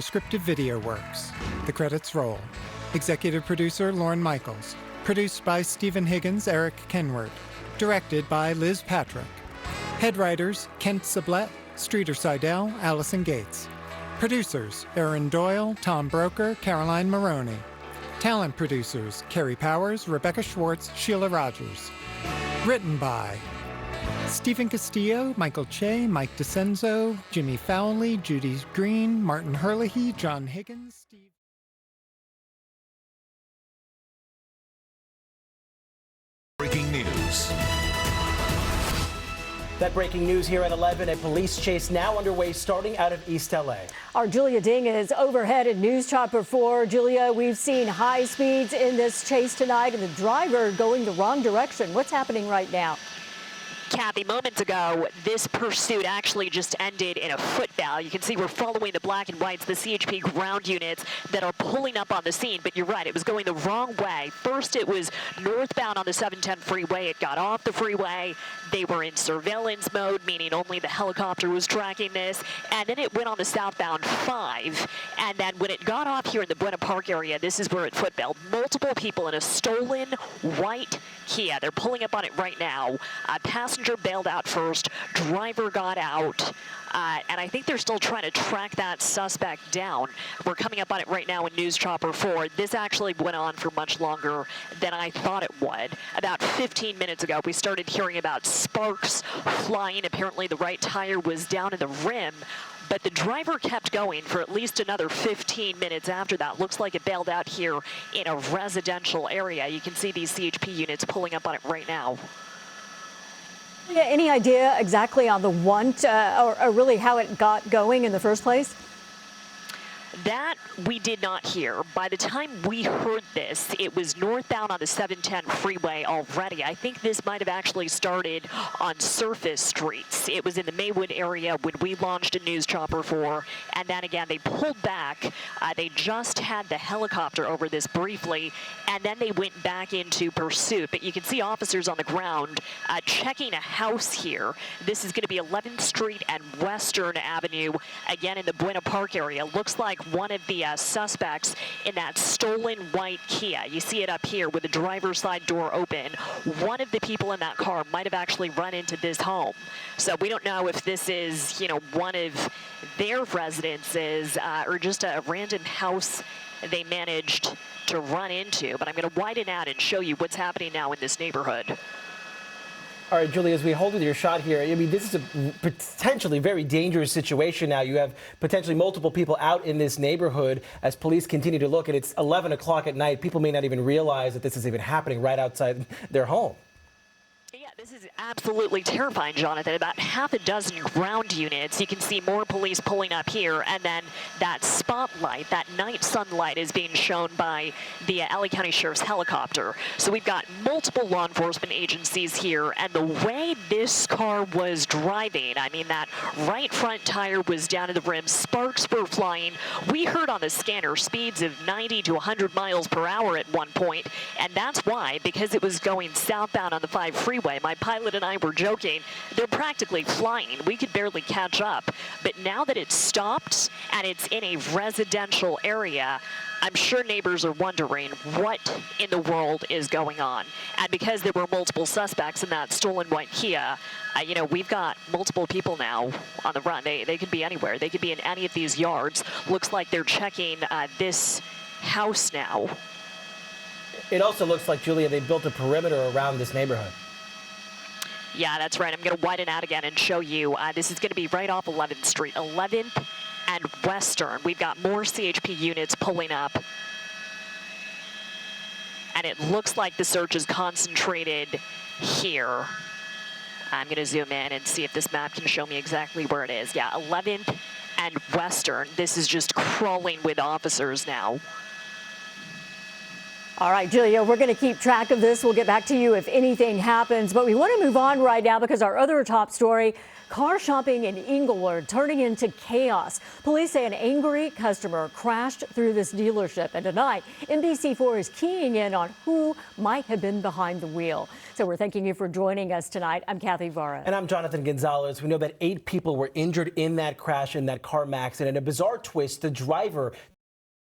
Descriptive video works. The credits roll. Executive producer Lauren Michaels. Produced by Stephen Higgins, Eric Kenward. Directed by Liz Patrick. Head writers Kent Sublette, Streeter Seidel, Allison Gates. Producers Aaron Doyle, Tom Broker, Caroline Maroney. Talent producers Carrie Powers, Rebecca Schwartz, Sheila Rogers. Written by Stephen Castillo, Michael Che, Mike DeCenzo, Jimmy Fowley, Judy Green, Martin Herlihy, John Higgins, Steve. Breaking news. That breaking news here at 11, a police chase now underway starting out of East LA. Our Julia Ding is overhead at News Chopper 4. Julia, we've seen high speeds in this chase tonight and the driver going the wrong direction. What's happening right now? Kathy, moments ago, this pursuit actually just ended in a football. You can see we're following the black and whites, the CHP ground units that are pulling up on the scene. But you're right, it was going the wrong way. First, it was northbound on the 710 freeway. It got off the freeway. They were in surveillance mode, meaning only the helicopter was tracking this. And then it went on the southbound 5. And then when it got off here in the Buena Park area, this is where it footbelled. Multiple people in a stolen white Kia. They're pulling up on it right now. Passenger bailed out first. Driver got out. And I think they're still trying to track that suspect down. We're coming up on it right now in News Chopper 4. This actually went on for much longer than I thought it would. About 15 minutes ago, we started hearing about sparks flying. Apparently, the right tire was down in the rim. But the driver kept going for at least another 15 minutes after that. Looks like it bailed out here in a residential area. You can see these CHP units pulling up on it right now. Yeah, any idea exactly on the want or really how it got going in the first place? That we did not hear. By the time we heard this, it was northbound on the 710 freeway already. I think this might have actually started on surface streets. It was in the Maywood area when we launched a News Chopper 4, and then again they pulled back. They just had the helicopter over this briefly, and then they went back into pursuit. But you can see officers on the ground checking a house here. This is going to be 11th Street and Western Avenue, again in the Buena Park area. Looks like one of the suspects in that stolen white Kia. You see it up here with the driver's side door open. One of the people in that car might have actually run into this home. So we don't know if this is, one of their residences or just a random house they managed to run into. But I'm going to widen out and show you what's happening now in this neighborhood. All right, Julie, as we hold with your shot here, I mean, this is a potentially very dangerous situation now. You have potentially multiple people out in this neighborhood as police continue to look, and it's 11 o'clock at night. People may not even realize that this is even happening right outside their home. Yeah, this is absolutely terrifying, Jonathan. About half a dozen ground units. You can see more police pulling up here, and then that spotlight, that night sunlight is being shown by the LA County Sheriff's helicopter. So we've got multiple law enforcement agencies here, and the way this car was driving, I mean, that right front tire was down to the rim, sparks were flying. We heard on the scanner speeds of 90 to 100 miles per hour at one point, and that's why, because it was going southbound on the 5 freeway. My pilot and I were joking, they're practically flying. We could barely catch up. But now that it's stopped and it's in a residential area, I'm sure neighbors are wondering what in the world is going on. And because there were multiple suspects in that stolen white Kia, we've got multiple people now on the run. They could be anywhere. They could be in any of these yards. Looks like they're checking this house now. It also looks like, Julia, they built a perimeter around this neighborhood. Yeah, that's right. I'm going to widen out again and show you. This is going to be right off 11th Street, 11th and Western. We've got more CHP units pulling up. And it looks like the search is concentrated here. I'm going to zoom in and see if this map can show me exactly where it is. Yeah, 11th and Western. This is just crawling with officers now. All right, Julia, we're going to keep track of this. We'll get back to you if anything happens. But we want to move on right now because our other top story, car shopping in Inglewood turning into chaos. Police say an angry customer crashed through this dealership. And tonight, NBC4 is keying in on who might have been behind the wheel. So we're thanking you for joining us tonight. I'm Kathy Vara. And I'm Jonathan Gonzalez. We know that 8 people were injured in that crash in that CarMax. And in a bizarre twist, the driver